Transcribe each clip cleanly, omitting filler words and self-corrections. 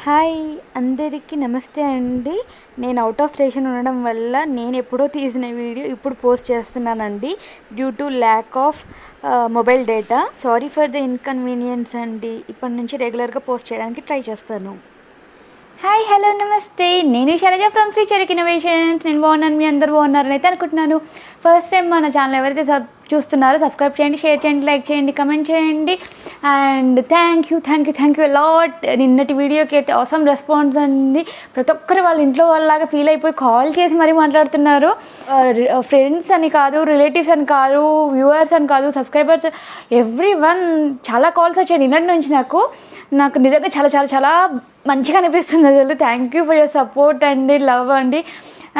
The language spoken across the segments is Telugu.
హాయ్ అందరికీ నమస్తే అండి. నేను అవుట్ ఆఫ్ స్టేషన్ ఉండడం వల్ల నేను ఎప్పుడో తీసిన వీడియో ఇప్పుడు పోస్ట్ చేస్తున్నానండి. Due to lack of mobile data. Sorry for the inconvenience అండి. ఇప్పటి నుంచి రెగ్యులర్గా పోస్ట్ చేయడానికి ట్రై చేస్తాను. హాయ్ హలో నమస్తే, నేను శైలజ ఫ్రమ్ శ్రీ చెరుకు ఇన్నోవేషన్స్. నేను బాగున్నాను, మీ అందరు బాగున్నారని అయితే అనుకుంటున్నాను. ఫస్ట్ టైం మన ఛానల్ ఎవరైతే చూస్తున్నారో సబ్స్క్రైబ్ చేయండి, షేర్ చేయండి, లైక్ చేయండి, కమెంట్ చేయండి. And thank you lot. నిన్నటి వీడియోకి అయితే అవసరం రెస్పాన్స్ అండి. ప్రతి ఒక్కరు వాళ్ళ ఇంట్లో వాళ్ళలాగా ఫీల్ అయిపోయి కాల్ చేసి మరీ మాట్లాడుతున్నారు. ఫ్రెండ్స్ అని కాదు, రిలేటివ్స్ అని కాదు, వ్యూవర్స్ అని కాదు, సబ్స్క్రైబర్స్, ఎవ్రీ వన్ చాలా కాల్స్ వచ్చాయి నిన్నటి నుంచి. నాకు నిజంగా చాలా చాలా చాలా మంచిగా అనిపిస్తుంది అసలు. Thank you for your support అండి, లవ్ అండి.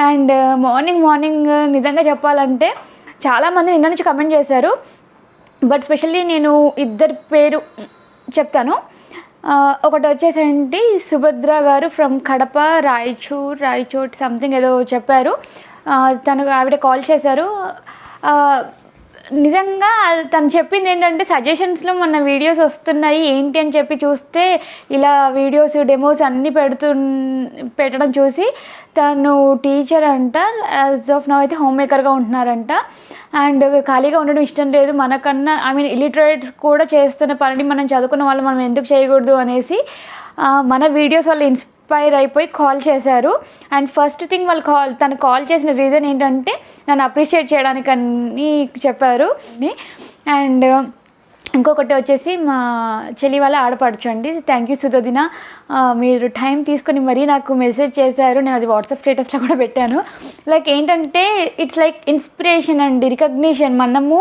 అండ్ మార్నింగ్ నిజంగా చెప్పాలంటే చాలామంది నిన్న నుంచి కమెంట్ చేశారు. బట్ స్పెషల్లీ నేను ఇద్దరి పేరు చెప్తాను. ఒకటి వచ్చేసండి సుభద్ర గారు ఫ్రమ్ కడప, రాయచోట్ సంథింగ్ ఏదో చెప్పారు. ఆవిడ కాల్ చేశారు. నిజంగా తను చెప్పింది ఏంటంటే, సజెషన్స్లో మన వీడియోస్ వస్తున్నాయి ఏంటి అని చెప్పి చూస్తే ఇలా వీడియోస్ డెమోస్ అన్నీ పెట్టడం చూసి తను టీచర్ అంట. యాజ్ ఆఫ్ నౌ అయితే హోమ్ మేకర్గా ఉంటున్నారంట. అండ్ ఖాళీగా ఉండడం ఇష్టం లేదు, మనకన్నా ఇలిటరేట్స్ కూడా చేస్తున్న పనిని మనం చదువుకున్న వాళ్ళు మనం ఎందుకు చేయకూడదు అనేసి మన వీడియోస్ వాళ్ళు ఇన్స్పైర్ అయిపోయి కాల్ చేశారు. అండ్ ఫస్ట్ థింగ్ తను కాల్ చేసిన రీజన్ ఏంటంటే నన్ను అప్రిషియేట్ చేయడానికని చెప్పారు. అండ్ ఇంకొకటి వచ్చేసి మా చెల్లి వాళ్ళ ఆడపడుచండి. థ్యాంక్ యూ సుధోదిన, మీరు టైం తీసుకొని మరీ నాకు మెసేజ్ చేశారు. నేను అది వాట్సాప్ స్టేటస్లో కూడా పెట్టాను. లైక్ ఏంటంటే ఇట్స్ లైక్ ఇన్స్పిరేషన్ అండి, రికగ్నిషన్. మనము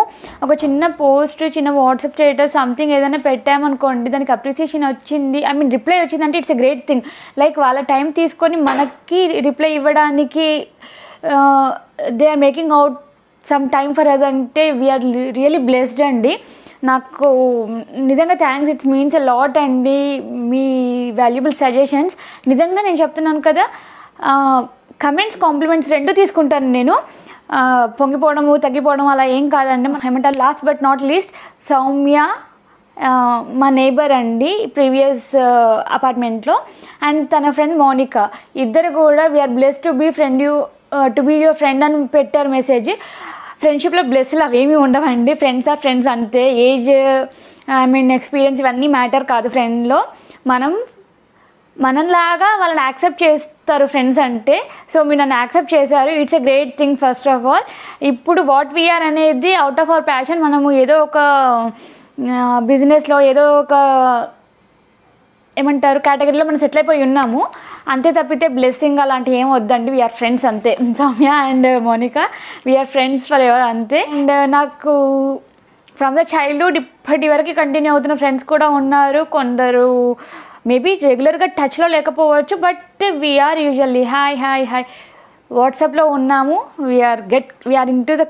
ఒక చిన్న పోస్ట్, చిన్న వాట్సాప్ స్టేటస్ సంథింగ్ ఏదైనా పెట్టామనుకోండి, దానికి అప్రిసియేషన్ వచ్చింది, రిప్లై వచ్చిందంటే it's a great thing. Like వాళ్ళ టైం తీసుకొని మనకి రిప్లై ఇవ్వడానికి they are making out some time for us అంటే వీఆర్ రియలీ బ్లెస్డ్ అండి. నాకు నిజంగా thanks, it's means a lot అండి. మీ వాల్యుబుల్ సజెషన్స్ నిజంగా నేను చెప్తున్నాను కదా, కమెంట్స్ కాంప్లిమెంట్స్ రెండు తీసుకుంటాను నేను. పొంగిపోవడము తగ్గిపోవడం అలా ఏం కాదండి. ఏమంటారు, last but not least Soumya, మా నేబర్ అండి ప్రీవియస్ అపార్ట్మెంట్లో, అండ్ తన ఫ్రెండ్ మోనికా, ఇద్దరు కూడా we are blessed to be your friend అని పెట్టారు మెసేజ్. ఫ్రెండ్షిప్లో బ్లెస్లు అవేమీ ఉండవండి. ఫ్రెండ్స్ ఆర్ ఫ్రెండ్స్ అంతే. ఏజ్ ఎక్స్పీరియన్స్ ఇవన్నీ మ్యాటర్ కాదు. ఫ్రెండ్లో మనంలాగా వాళ్ళని యాక్సెప్ట్ చేస్తారు ఫ్రెండ్స్ అంటే. సో మీరు నన్ను యాక్సెప్ట్ చేశారు, it's a great thing first of all. ఇప్పుడు వాట్ వీఆర్ అనేది అవుట్ ఆఫ్ అవర్ ప్యాషన్. మనము ఏదో ఒక బిజినెస్లో ఏదో ఒక కేటగిరీలో మనం సెటిల్ అయిపోయి ఉన్నాము అంతే, తప్పితే బ్లెస్సింగ్ అలాంటివి ఏం వద్దండి. వీఆర్ ఫ్రెండ్స్ అంతే. Soumya and Monika we are friends forever అంతే. అండ్ నాకు ఫ్రమ్ ద చైల్డ్హుడ్ ఇప్పటి వరకు కంటిన్యూ అవుతున్న ఫ్రెండ్స్ కూడా ఉన్నారు. కొందరు మేబీ రెగ్యులర్గా టచ్లో లేకపోవచ్చు, బట్ వీఆర్ యూజువల్లీ హాయ్ వాట్సాప్లో ఉన్నాము. వీఆర్ ఇన్ టు ద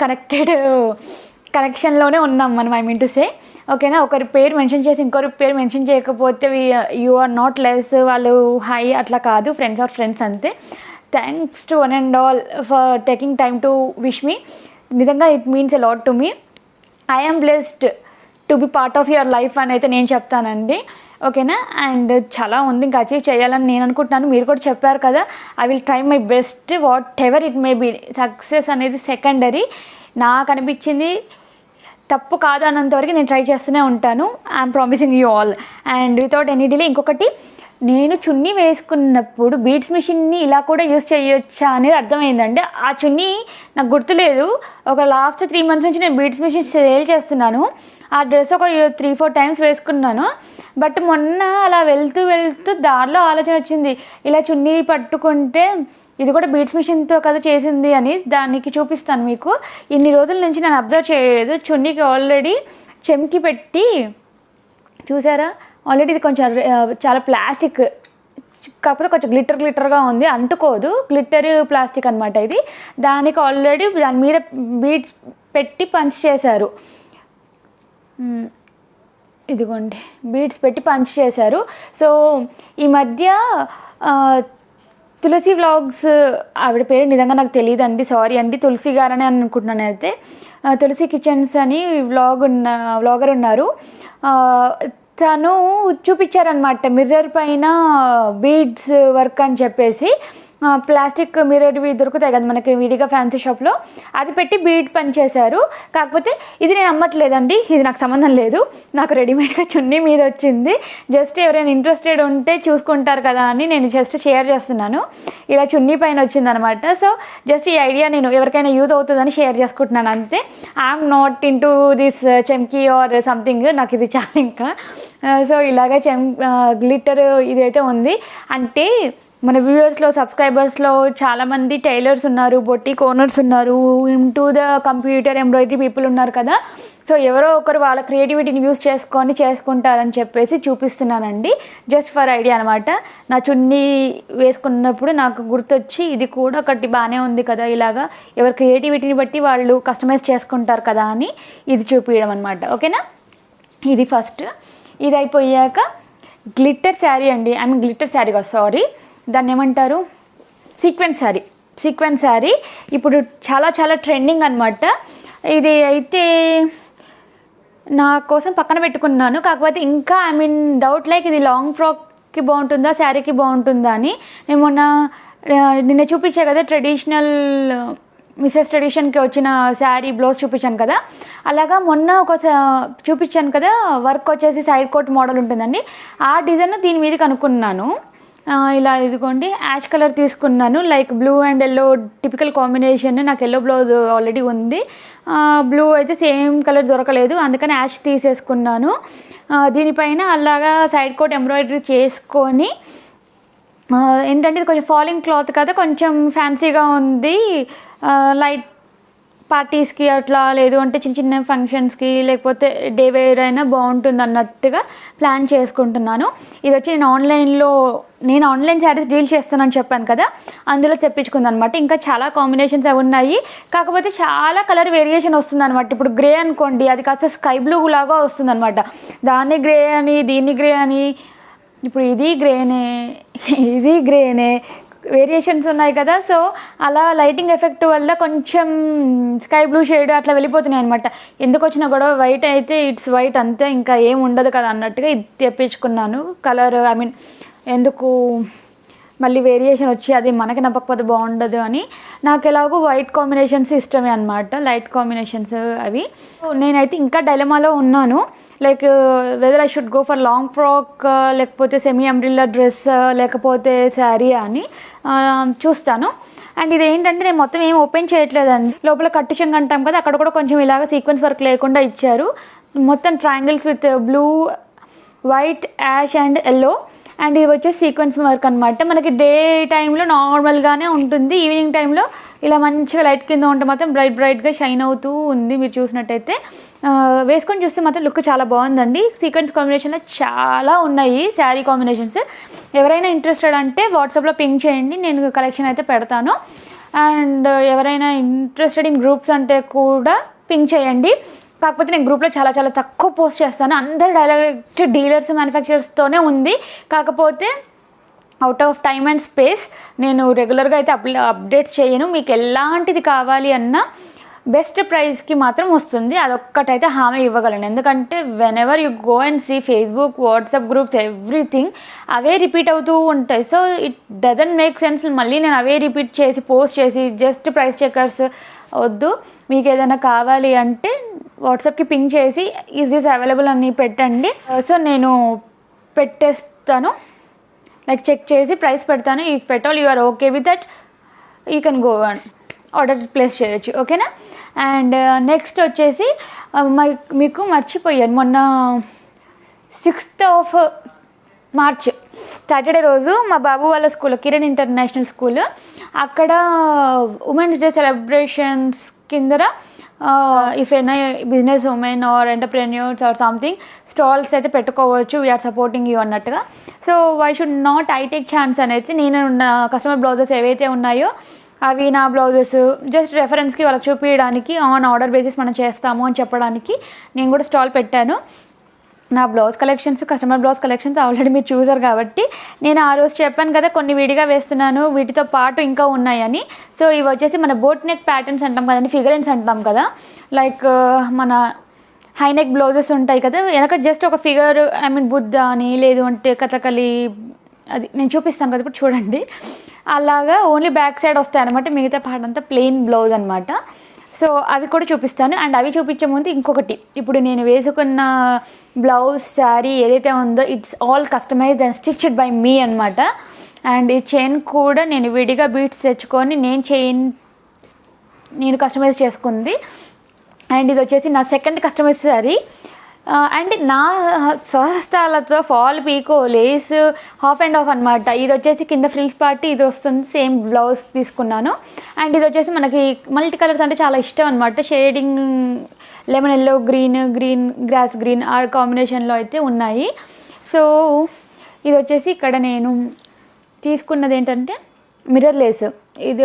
కనెక్షన్లోనే ఉన్నాం మనం, ఐ మీన్ టు సే. ఓకేనా, ఒకరి పేరు మెన్షన్ చేసి ఇంకొకరి పేరు మెన్షన్ చేయకపోతే యూ ఆర్ నాట్ లెస్, వాళ్ళు హై అట్లా కాదు. ఫ్రెండ్స్ ఆర్ ఫ్రెండ్స్ అంతే. Thanks to one and all for taking time to wish me. నిజంగా it means a lot to me. I am blessed to be part of your life అని అయితే నేను చెప్తానండి. ఓకేనా, అండ్ చాలా ఉంది ఇంకా అచీవ్ చేయాలని నేను అనుకుంటున్నాను. మీరు కూడా చెప్పారు కదా, I will try my best whatever it may be. Success అనేది సెకండరీ. నాకు అనిపించింది తప్పు కాదు అన్నంతవరకు నేను ట్రై చేస్తూనే ఉంటాను. I'm promising you all. And without any delay, ఇంకొకటి, నేను చున్నీ వేసుకున్నప్పుడు బీడ్స్ మిషన్ని ఇలా కూడా యూజ్ చేయొచ్చా అనేది అర్థమైందండి. ఆ చున్నీ నాకు గుర్తులేదు. ఒక లాస్ట్ 3 months నుంచి నేను బీడ్స్ మిషన్ సేల్ చేస్తున్నాను. ఆ డ్రెస్ ఒక 3-4 times వేసుకున్నాను. బట్ మొన్న అలా వెళ్తూ దారిలో ఆలోచన వచ్చింది, ఇలా చున్నీ పట్టుకుంటే ఇది కూడా బీడ్స్ మిషన్తో కదా చేసింది అని. దానికి చూపిస్తాను మీకు. ఇన్ని రోజుల నుంచి నేను అబ్జర్వ్ చేయలేదు. చున్నీకి ఆల్రెడీ చెమ్కి పెట్టి చూసారా, ఆల్రెడీ ఇది కొంచెం చాలా ప్లాస్టిక్, కాకపోతే కొంచెం గ్లిటర్గా ఉంది, అంటుకోదు. గ్లిటర్ ప్లాస్టిక్ అనమాట ఇది. దానికి ఆల్రెడీ దాని మీద బీడ్స్ పెట్టి పంచ్ చేశారు. ఇదిగోండి, బీడ్స్ పెట్టి పంచ్ చేశారు. సో ఈ మధ్య తులసి వ్లాగ్స్, ఆవిడ పేరు నిజంగా నాకు తెలియదండి, సారీ అండి. తులసి గారని అనుకుంటున్నాను. అయితే తులసి కిచెన్స్ అని వ్లాగర్ ఉన్నారు. తను చూపించారనమాట మిర్రర్ పైన బీడ్స్ వర్క్ అని చెప్పేసి. ప్లాస్టిక్ మిర్రర్వి దొరుకుతాయి కదా మనకి విడిగా ఫ్యాన్సీ షాప్లో, అది పెట్టి బీడ్ పని చేశారు. కాకపోతే ఇది నేను అమ్మట్లేదండి, ఇది నాకు సంబంధం లేదు, నాకు రెడీమేడ్గా చున్నీ మీద వచ్చింది. జస్ట్ ఎవరైనా ఇంట్రెస్టెడ్ ఉంటే చూసుకుంటారు కదా అని నేను జస్ట్ షేర్ చేస్తున్నాను. ఇలా చున్నీ పైన వచ్చిందనమాట. సో జస్ట్ ఈ ఐడియా నేను ఎవరికైనా యూజ్ అవుతుందని షేర్ చేసుకుంటున్నాను అంతే. I'm not into this chamki or something, నాకు ఇది చాలా ఇంకా. సో ఇలాగ గ్లిట్టర్ ఇదైతే ఉంది. అంటే మన వ్యూవర్స్లో సబ్స్క్రైబర్స్లో చాలామంది టైలర్స్ ఉన్నారు, బొటిక్ ఓనర్స్ ఉన్నారు, into the computer embroidery people ఉన్నారు కదా. సో ఎవరో ఒకరు వాళ్ళ క్రియేటివిటీని యూస్ చేసుకుంటారని చెప్పేసి చూపిస్తున్నానండి. జస్ట్ ఫర్ ఐడియా అనమాట. నా చున్నీ వేసుకున్నప్పుడు నాకు గుర్తొచ్చి ఇది కూడా ఒకటి బాగానే ఉంది కదా, ఇలాగా ఎవరి క్రియేటివిటీని బట్టి వాళ్ళు కస్టమైజ్ చేసుకుంటారు కదా అని ఇది చూపించడం అనమాట. ఓకేనా, ఇది ఫస్ట్. ఇది అయిపోయాక గ్లిట్టర్ శారీ అండి. ఐ మీన్ గ్లిట్టర్ శారీ కాదు, సారీ, దాన్ని ఏమంటారు, సీక్వెన్స్ శారీ ఇప్పుడు చాలా చాలా ట్రెండింగ్ అనమాట. ఇది అయితే నా కోసం పక్కన పెట్టుకున్నాను. కాకపోతే ఇంకా ఐ మీన్ డౌట్ లైక్ ఇది లాంగ్ ఫ్రాక్కి బాగుంటుందా శారీకి బాగుంటుందా అని. నేను నిన్న చూపించా కదా ట్రెడిషనల్ మిసెస్ ట్రెడిషన్కి వచ్చిన శారీ బ్లౌజ్ చూపించాను కదా, అలాగా మొన్న ఒక చూపించాను కదా వర్క్ వచ్చేసి సైడ్ కోట్ మోడల్ ఉంటుందండి. ఆ డిజైన్ దీని మీద కనుక్కున్నాను. ఇలా ఇదిగోండి యాష్ కలర్ తీసుకున్నాను, like blue and yellow typical combination. నాకు ఎల్లో బ్లౌజ్ ఆల్రెడీ ఉంది, బ్లూ అయితే సేమ్ కలర్ దొరకలేదు, అందుకని యాష్ తీసేసుకున్నాను. దీనిపైన అలాగా సైడ్ కోట్ ఎంబ్రాయిడరీ చేసుకొని, ఏంటంటే ఇది కొంచెం ఫాలింగ్ క్లాత్ కదా, కొంచెం ఫ్యాన్సీగా ఉంది. లైట్ పార్టీస్కి అట్లా, లేదు అంటే చిన్న చిన్న ఫంక్షన్స్కి, లేకపోతే డే వేర్ అయినా బాగుంటుంది అన్నట్టుగా ప్లాన్ చేసుకుంటున్నాను. ఇది వచ్చి నేను ఆన్లైన్ శారీస్ డీల్ చేస్తానని చెప్పాను కదా, అందులో తెప్పించుకుంది అనమాట. ఇంకా చాలా కాంబినేషన్స్ అవి ఉన్నాయి, కాకపోతే చాలా కలర్ వేరియేషన్ వస్తుంది అనమాట. ఇప్పుడు గ్రే అనుకోండి, అది కాస్త స్కై బ్లూ లాగా వస్తుంది అనమాట. దాన్ని గ్రే అని, దీన్ని గ్రే అని, ఇప్పుడు ఇది గ్రేనే వేరియేషన్స్ ఉన్నాయి కదా. సో అలా లైటింగ్ ఎఫెక్ట్ వల్ల కొంచెం స్కై బ్లూ షేడ్ అట్లా వెళ్ళిపోతున్నాయి అనమాట. ఎందుకు వచ్చినా గొడవ, వైట్ అయితే ఇట్స్ వైట్ అంతే, ఇంకా ఏం ఉండదు కదా అన్నట్టుగా ఇది తెప్పించుకున్నాను. కలర్ ఐ మీన్ ఎందుకు మళ్ళీ వేరియేషన్ వచ్చి అది మనకి నప్పకపోతే బాగుండదు అని. నాకు ఎలాగో వైట్ కాంబినేషన్స్ ఇష్టమే అనమాట, లైట్ కాంబినేషన్స్ అవి. నేనైతే ఇంకా డైలమాలో ఉన్నాను, like weather I should go for long frock, లేకపోతే సెమీ అంబ్రిల్లా డ్రెస్, లేకపోతే శారీ అని చూస్తాను. అండ్ ఇది ఏంటంటే నేను మొత్తం ఏం ఓపెన్ చేయట్లేదండి. లోపల కట్టు చెంగు అంటాం కదా, అక్కడ కూడా కొంచెం ఇలాగ సీక్వెన్స్ వర్క్ లేకుండా ఇచ్చారు. మొత్తం triangles with blue, white, ash and yellow. And ఇది వచ్చేసి సీక్వెన్స్ వర్క్ అనమాట. మనకి డే టైంలో నార్మల్గానే ఉంటుంది, ఈవినింగ్ టైంలో ఇలా మంచిగా లైట్ కింద ఉంటే మాత్రం బ్రైట్గా షైన్ అవుతూ ఉంది. మీరు చూసినట్టయితే వేసుకొని చూస్తే మాత్రం లుక్ చాలా బాగుందండి. సీక్వెన్స్ కాంబినేషన్లో చాలా ఉన్నాయి శారీ కాంబినేషన్స్. ఎవరైనా ఇంట్రెస్టెడ్ అంటే వాట్సాప్లో పింక్ చేయండి, నేను కలెక్షన్ అయితే పెడతాను. అండ్ ఎవరైనా ఇంట్రెస్టెడ్ ఇన్ గ్రూప్స్ అంటే కూడా పింక్ చేయండి. కాకపోతే నేను గ్రూప్లో చాలా చాలా తక్కువ పోస్ట్ చేస్తాను, అందరు డైరెక్ట్ డీలర్స్ మ్యానుఫ్యాక్చరర్స్తోనే ఉంది. కాకపోతే out of time and space నేను రెగ్యులర్గా అయితే అప్డేట్స్ చేయను. మీకు ఎలాంటిది కావాలి అన్నా బెస్ట్ ప్రైస్కి మాత్రం వస్తుంది, అదొక్కటైతే హామీ ఇవ్వగలను. ఎందుకంటే whenever you go and see Facebook, WhatsApp groups, everything అవే రిపీట్ అవుతూ ఉంటాయి. So it doesn't make sense మళ్ళీ నేను అవే రిపీట్ చేసి పోస్ట్ చేసి జస్ట్ ప్రైస్ చెకర్స్ వద్దు. మీకు ఏదైనా కావాలి అంటే వాట్సాప్కి పింక్ చేసి ఈజ్ దిస్ అవైలబుల్ అని పెట్టండి. సో నేను పెట్టేస్తాను, లైక్ చెక్ చేసి ప్రైస్ పెడతాను. If at all you are okay with that you can go and order place చేయొచ్చు, ఓకేనా. అండ్ నెక్స్ట్ వచ్చేసి మీకు మర్చిపోయాను, మొన్న 6th March సాటర్డే రోజు మా బాబు వాళ్ళ స్కూల్, కిరణ్ ఇంటర్నేషనల్ స్కూల్, అక్కడ ఉమెన్స్ డే సెలబ్రేషన్స్ కింద if any business women or entrepreneurs or something stalls అయితే పెట్టుకోవచ్చు, వీఆర్ సపోర్టింగ్ యూ అన్నట్టుగా. So why should not I take chance అనేది, నేను నా కస్టమర్ బ్లౌజెస్ ఏవైతే ఉన్నాయో అవి నా బ్లౌజెస్ జస్ట్ రెఫరెన్స్కి వాళ్ళకి చూపించడానికి, ఆన్ ఆర్డర్ బేసిస్ మనం చేస్తాము అని చెప్పడానికి నేను కూడా స్టాల్ పెట్టాను. నా blouse collections, customer blouse collections already మీరు చూసారు కాబట్టి నేను ఆ రోజు చెప్పాను కదా కొన్ని విడిగా వేస్తున్నాను, వీటితో పాటు ఇంకా ఉన్నాయని. సో ఇవి వచ్చేసి మన బోట్ నెక్ ప్యాటర్న్స్ అంటాం కదండి, ఫిగరెన్స్ అంటాం కదా, లైక్ మన హైనెక్ బ్లౌజెస్ ఉంటాయి కదా, వెనక జస్ట్ ఒక ఫిగర్, ఐ మీన్ బుద్ధ అని, లేదు అంటే కథకళి, అది నేను చూపిస్తాను కదా ఇప్పుడు చూడండి, అలాగా ఓన్లీ బ్యాక్ సైడ్ వస్తాయి అనమాట, మిగతా పార్ట్ అంతా ప్లెయిన్ బ్లౌజ్ అనమాట. సో అవి కూడా చూపిస్తాను. అండ్ అవి చూపించే ముందు ఇంకొకటి, ఇప్పుడు నేను వేసుకున్న బ్లౌజ్ శారీ ఏదైతే ఉందో it's all customised and stitched by me అనమాట. అండ్ ఈ చైన్ కూడా నేను విడిగా బీట్స్ తెచ్చుకొని నేను కస్టమైజ్ చేసుకుంది. అండ్ ఇది వచ్చేసి నా సెకండ్ కస్టమైజ్ శారీ. అండ్ నా స్వహస్తాలతో fall pico lace half and half అనమాట. ఇది వచ్చేసి కింద ఫ్రిల్స్ పార్టీ ఇది వస్తుంది, సేమ్ బ్లౌజ్ తీసుకున్నాను. అండ్ ఇది వచ్చేసి మనకి మల్టీ కలర్స్ అంటే చాలా ఇష్టం అనమాట. Shading lemon yellow, green grass green ఆ కాంబినేషన్లో అయితే ఉన్నాయి. సో ఇది వచ్చేసి ఇక్కడ నేను తీసుకున్నది ఏంటంటే మిర్రర్ లేస్. ఇది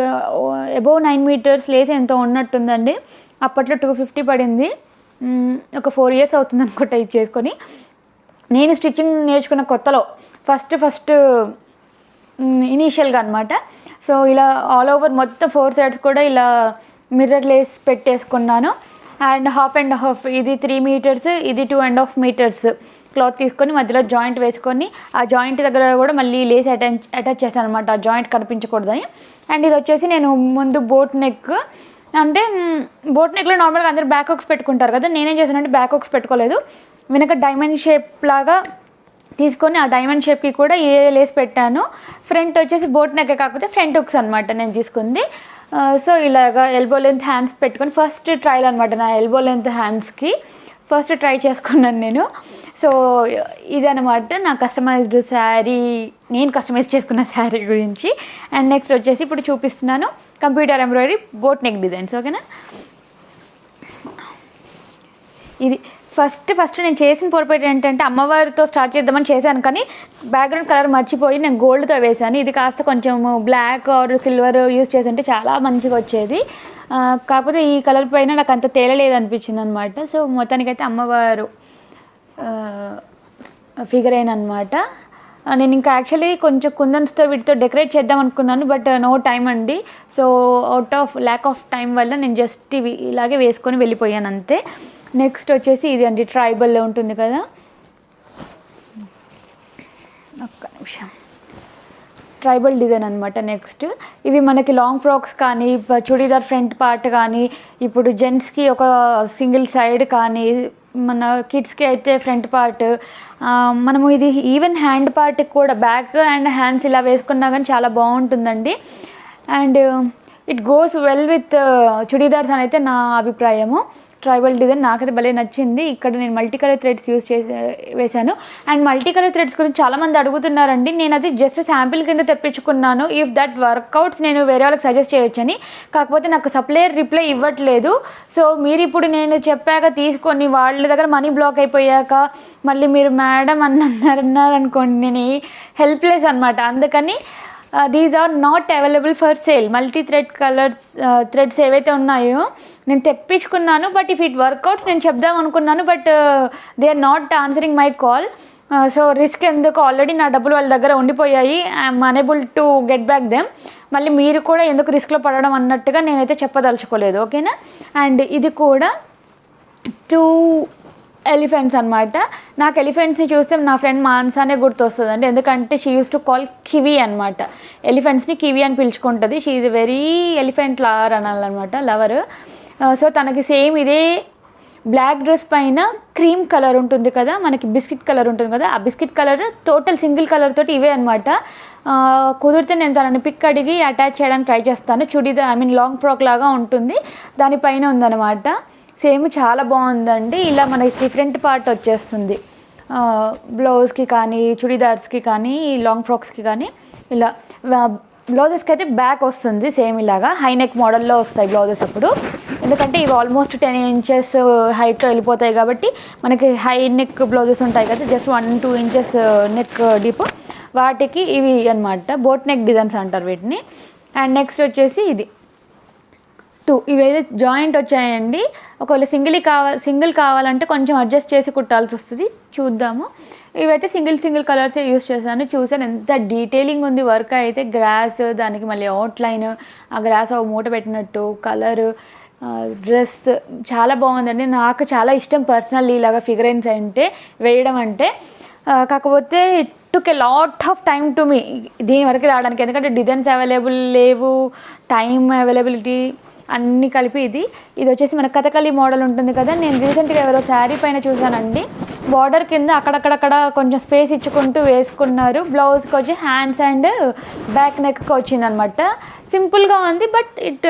అబోవ్ 9 మీటర్స్ లేస్ ఎంతో ఉన్నట్టుందండి. అప్పట్లో 250 పడింది. ఒక 4 years అవుతుంది అనుకుంటా ఇది చేసుకొని. నేను స్టిచ్చింగ్ నేర్చుకున్న కొత్తలో ఫస్ట్ ఇనీషియల్గా అనమాట. సో ఇలా ఆల్ ఓవర్ మొత్తం 4 sides కూడా ఇలా మిర్రర్ లేస్ పెట్టేసుకున్నాను. అండ్ హాఫ్ అండ్ హాఫ్, ఇది 3 meters, ఇది 2.5 meters క్లాత్ తీసుకొని మధ్యలో జాయింట్ వేసుకొని ఆ జాయింట్ దగ్గర కూడా మళ్ళీ లేస్ అటాచ్ చేశాను అనమాట, ఆ జాయింట్ కనిపించకూడదని. అండ్ ఇది వచ్చేసి నేను ముందు బోట్ నెక్, అంటే బోట్ నెక్లో నార్మల్గా అందరూ బ్యాక్ హుక్స్ పెట్టుకుంటారు కదా, నేనేం చేశానంటే బ్యాక్ హుక్స్ పెట్టుకోలేదు, వెనక డైమండ్ షేప్ లాగా తీసుకొని ఆ డైమండ్ షేప్కి కూడా ఏ లేస్ పెట్టాను. ఫ్రంట్ వచ్చేసి బోట్ నెక్ కాకపోతే ఫ్రంట్ హుక్స్ అనమాట నేను తీసుకుంది. సో ఇలాగా ఎల్బో లెంత్ హ్యాండ్స్ పెట్టుకొని ఫస్ట్ ట్రయల్ అనమాట, నా ఎల్బో లెంత్ హ్యాండ్స్కి ఫస్ట్ ట్రై చేసుకున్నాను నేను. సో ఇదనమాట నా కస్టమైజ్డ్ శారీ, నేను కస్టమైజ్ చేసుకున్న శారీ గురించి. అండ్ నెక్స్ట్ వచ్చేసి ఇప్పుడు చూపిస్తున్నాను computer embroidery boat neck designs. ఓకేనా, ఇది ఫస్ట్ నేను చేసిన పొరపాటు ఏంటంటే అమ్మవారితో స్టార్ట్ చేద్దామని చేశాను, కానీ బ్యాక్గ్రౌండ్ కలర్ మర్చిపోయి నేను గోల్డ్తో వేశాను. ఇది కాస్త కొంచెం బ్లాక్ ఆర్ సిల్వర్ యూజ్ చేస్తుంటే చాలా మంచిగా వచ్చేది. కాకపోతే ఈ కలర్ పైన నాకు అంత తేలలేదు అనిపించింది అనమాట. సో మొత్తానికైతే అమ్మవారు ఫిగర్ అయిన అనమాట. నేను ఇంకా యాక్చువల్లీ కొంచెం కుందన్స్తో వీటితో డెకరేట్ చేద్దాం అనుకున్నాను, బట్ నో టైం అండి. So out of lack of time వల్ల నేను జస్ట్ ఇవి ఇలాగే వేసుకొని వెళ్ళిపోయాను అంతే. నెక్స్ట్ వచ్చేసి ఇది అండి, ట్రైబల్లో ఉంటుంది కదా, ఒక్క నిమిషం, ట్రైబల్ డిజైన్ అనమాట. నెక్స్ట్ ఇవి మనకి లాంగ్ ఫ్రాక్స్ కానీ, చుడీదార్ ఫ్రంట్ పార్ట్ కానీ, ఇప్పుడు జెంట్స్కి ఒక సింగిల్ సైడ్ కానీ, మన కిడ్స్కి అయితే ఫ్రంట్ పార్ట్, మనము ఇది ఈవెన్ హ్యాండ్ పార్ట్కి కూడా బ్యాక్ అండ్ హ్యాండ్స్ ఇలా వేసుకున్నా కానీ చాలా బాగుంటుందండి. And it goes well with churidars అని అయితే నా అభిప్రాయము. ట్రైబల్ డిజైన్ నాకైతే భలే నచ్చింది. ఇక్కడ నేను మల్టీ కలర్ థ్రెడ్స్ వేశాను. అండ్ మల్టీ కలర్ థ్రెడ్స్ గురించి చాలామంది అడుగుతున్నారండి. నేను అది జస్ట్ శాంపిల్ కింద తెప్పించుకున్నాను. ఇఫ్ దట్ వర్కౌట్స్ నేను వేరే వాళ్ళకి సజెస్ట్ చేయొచ్చని, కాకపోతే నాకు సప్లయర్ రిప్లై ఇవ్వట్లేదు. సో మీరు ఇప్పుడు నేను చెప్పాక తీసుకొని వాళ్ళ దగ్గర మనీ బ్లాక్ అయిపోయాక మళ్ళీ మీరు మేడం అన్నారనుకోండి, నేను హెల్ప్లెస్ అనమాట. అందుకని these are not available for sale. Multi thread colours threads ఏవైతే ఉన్నాయో నేను తెప్పించుకున్నాను, బట్ ఇఫ్ ఇట్ వర్కౌట్స్ నేను చెప్దాం అనుకున్నాను, but they are not answering my call. So risk ఎందుకు, ఆల్రెడీ నా డబ్బులు వాళ్ళ దగ్గర ఉండిపోయాయి, I'm unable to get back them. మళ్ళీ మీరు కూడా ఎందుకు రిస్క్లో పడడం అన్నట్టుగా నేనైతే చెప్పదలుచుకోలేదు. ఓకేనా, అండ్ ఇది కూడా 2 ఎలిఫెంట్స్ అనమాట. నాకు ఎలిఫెంట్స్ని చూస్తే నా ఫ్రెండ్ మాన్సానే గుర్తొస్తుంది అండి, ఎందుకంటే she uses to call kiwi అనమాట. ఎలిఫెంట్స్ని కివీ అని పిలుచుకుంటుంది. She is very elephant lover అనాలన్నమాట, లవర్. సో తనకి సేమ్ ఇదే బ్లాక్ డ్రెస్ పైన క్రీమ్ కలర్ ఉంటుంది కదా, మనకి బిస్కెట్ కలర్ ఉంటుంది కదా, ఆ biscuit colour total single colour తోటి ఇవే అనమాట. కుదిరితే నేను తనని పిక్ అడిగి అటాచ్ చేయడానికి ట్రై చేస్తాను. Churidar I mean long frock లాగా ఉంటుంది, దానిపైన ఉందన్నమాట. సేమ్ చాలా బాగుందండి. ఇలా మనకి డిఫరెంట్ పార్ట్ వచ్చేస్తుంది బ్లౌజ్కి కానీ, చుడీదార్స్కి కానీ, లాంగ్ ఫ్రాక్స్కి కానీ. ఇలా బ్లౌజెస్కి అయితే బ్యాక్ వస్తుంది సేమ్ ఇలాగా హై నెక్ మోడల్లో వస్తాయి బ్లౌజెస్ అప్పుడు, ఎందుకంటే ఇవి ఆల్మోస్ట్ 10 inches హైట్లో వెళ్ళిపోతాయి కాబట్టి మనకి హై నెక్ బ్లౌజెస్ ఉంటాయి కదా, జస్ట్ 1-2 inches నెక్ డీప్, వాటికి ఇవి అనమాట బోట్ నెక్ డిజైన్స్ అంటారు వీటిని. అండ్ నెక్స్ట్ వచ్చేసి ఇది 2 ఇవైతే జాయింట్ వచ్చాయండి. ఒకవేళ సింగిల్ కావాలంటే కొంచెం అడ్జస్ట్ చేసి కుట్టాల్సి వస్తుంది, చూద్దాము. ఇవైతే సింగిల్ కలర్సే యూస్ చేశాను. చూసాను ఎంత డీటెయిలింగ్ ఉంది వర్క్ అయితే. గ్రాస్, దానికి మళ్ళీ అవుట్లైన్, ఆ గ్రాస్ ఒక మూట పెట్టినట్టు, కలర్ డ్రెస్ చాలా బాగుందండి. నాకు చాలా ఇష్టం పర్సనల్లీ ఇలాగా ఫిగరెన్స్ అంటే వేయడం అంటే. కాకపోతే it took a lot of time to me దీని వరకు రావడానికి, ఎందుకంటే డిజైన్స్ అవైలబుల్ లేవు, టైం అవైలబిలిటీ అన్నీ కలిపి ఇది వచ్చేసి మన కథకళి మోడల్ ఉంటుంది కదా. నేను రీసెంట్గా ఎవరో శారీ పైన చూసానండి, బార్డర్ కింద అక్కడక్కడక్కడ కొంచెం స్పేస్ ఇచ్చుకుంటూ వేసుకున్నారు. బ్లౌజ్కి వచ్చి హ్యాండ్స్ అండ్ బ్యాక్ నెక్కి వచ్చిందనమాట. సింపుల్గా ఉంది, బట్ ఇట్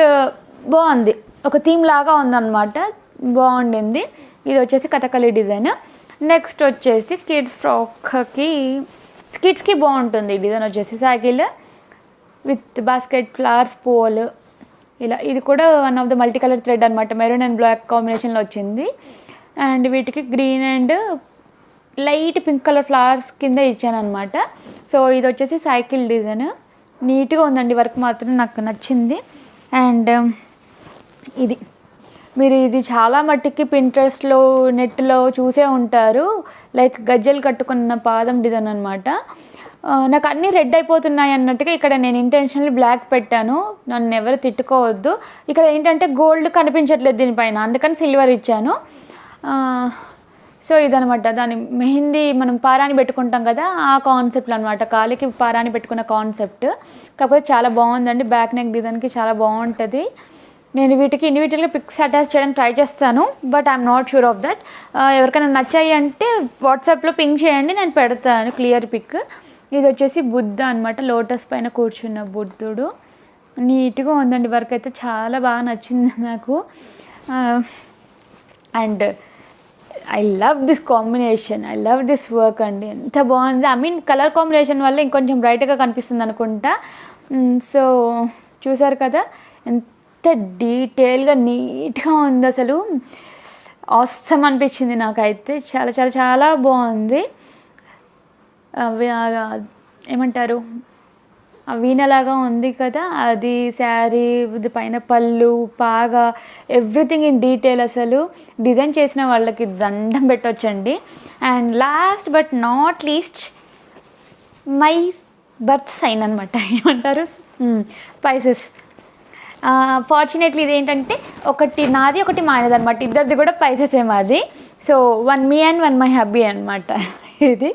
బాగుంది, ఒక థీమ్ లాగా ఉందన్నమాట, బాగుండింది. ఇది వచ్చేసి కథకళి డిజైన్. నెక్స్ట్ వచ్చేసి కిడ్స్కి బాగుంటుంది ఈ డిజైన్ వచ్చేసి cycle with basket flowers pole ఇలా. ఇది కూడా one of the multi colour thread అనమాట, మెరూన్ అండ్ బ్లాక్ కాంబినేషన్లో వచ్చింది. అండ్ వీటికి green and light pink colour flowers కింద ఇచ్చాను అనమాట. సో ఇది వచ్చేసి సైకిల్ డిజైన్, నీట్గా ఉందండి, వర్క్ మాత్రం నాకు నచ్చింది. అండ్ మీరు ఇది చాలా మట్టుకి పింట్రెస్ట్లో నెట్లో చూసే ఉంటారు, లైక్ గజ్జలు కట్టుకున్న పాదం డిజైన్ అనమాట. నాకు అన్నీ రెడ్ అయిపోతున్నాయి అన్నట్టుగా ఇక్కడ నేను ఇంటెన్షనల్లీ బ్లాక్ పెట్టాను, నన్ను ఎవరు తిట్టుకోవద్దు. ఇక్కడ ఏంటంటే గోల్డ్ కనిపించట్లేదు దీనిపైన, అందుకని సిల్వర్ ఇచ్చాను. సో ఇదనమాట దాని మెహందీ మనం పారాని పెట్టుకుంటాం కదా, ఆ కాన్సెప్ట్లో అనమాట, కాలికి పారాని పెట్టుకున్న కాన్సెప్ట్. కాకపోతే చాలా బాగుందండి, బ్యాక్ నెక్ డిజైన్కి చాలా బాగుంటుంది. నేను వీటికి ఇండివిజువల్గా పిక్స్ అటాచ్ చేయడానికి ట్రై చేస్తాను, but I'm not sure of that. ఎవరికైనా నచ్చాయి అంటే వాట్సాప్లో పింక్ చేయండి, నేను పెడతాను క్లియర్ పిక్. ఇది వచ్చేసి బుద్ధ అనమాట, లోటస్ పైన కూర్చున్న బుద్ధుడు, నీట్గా ఉందండి, వర్క్ అయితే చాలా బాగా నచ్చింది నాకు. And I love this combination, I love this work అండి, ఎంత బాగుంది. ఐ మీన్ కలర్ కాంబినేషన్ వల్ల ఇంకొంచెం బ్రైట్గా కనిపిస్తుంది అనుకుంటా. సో చూసారు కదా ఎంత డీటెయిల్గా నీట్గా ఉంది, అసలు ఆసమ్ అనిపించింది నాకైతే, చాలా చాలా చాలా బాగుంది. ఏమంటారు, వీణలాగా ఉంది కదా అది శారీ, పైన పళ్ళు, పాగా, ఎవ్రీథింగ్ ఇన్ డీటెయిల్. అసలు డిజైన్ చేసిన వాళ్ళకి దండం పెట్టొచ్చండి. And last but not least my birth sign అనమాట, ఏమంటారు, స్పైసెస్. ఫార్చునేట్లీ ఇది ఏంటంటే ఒకటి నాది ఒకటి మాయనది అనమాట, ఇద్దరిది కూడా పైసెసే మాది. So 1 me and 1 my hubby అనమాట ఇది.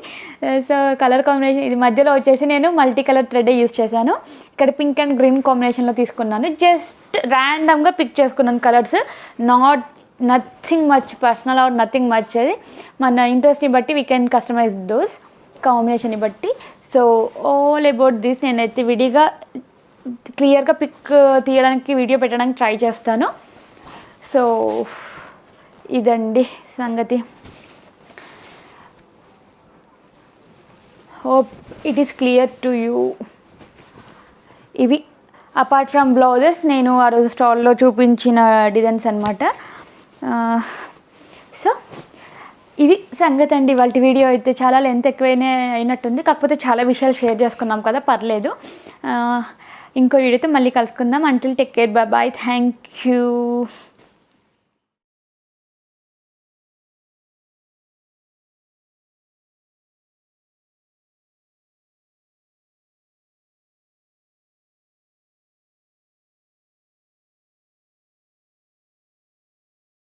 సో కలర్ కాంబినేషన్ ఇది మధ్యలో వచ్చేసి నేను మల్టీ కలర్ థ్రెడ్ యూస్ చేశాను. ఇక్కడ పింక్ అండ్ గ్రీన్ కాంబినేషన్లో తీసుకున్నాను, జస్ట్ ర్యాండమ్గా పిక్ చేసుకున్నాను colours, nothing much personal or nothing much. అది మన ఇంట్రెస్ట్ని బట్టి వీ కెన్ కస్టమైజ్ దోస్ కాంబినేషన్ని బట్టి. సో ఆల్ అబౌట్ దిస్ నేనైతే విడిగా క్లియర్గా పిక్ తీయడానికి వీడియో పెట్టడానికి ట్రై చేస్తాను. సో ఇదండి సంగతి. Hope it is clear to you. ఇవి అపార్ట్ ఫ్రమ్ బ్లౌజెస్ నేను ఆ రోజు స్టాల్లో చూపించిన డిజైన్స్ అనమాట. సో ఇది సంగతి అండి. వాళ్ళ వీడియో అయితే చాలా లెంత్ ఎక్కువైనా అయినట్టుంది, కాకపోతే చాలా విషయాలు షేర్ చేసుకున్నాం కదా, పర్లేదు. ఇంకో వీడియోతో మళ్ళీ కలుసుకుందాం. Until take care, bye, thank you.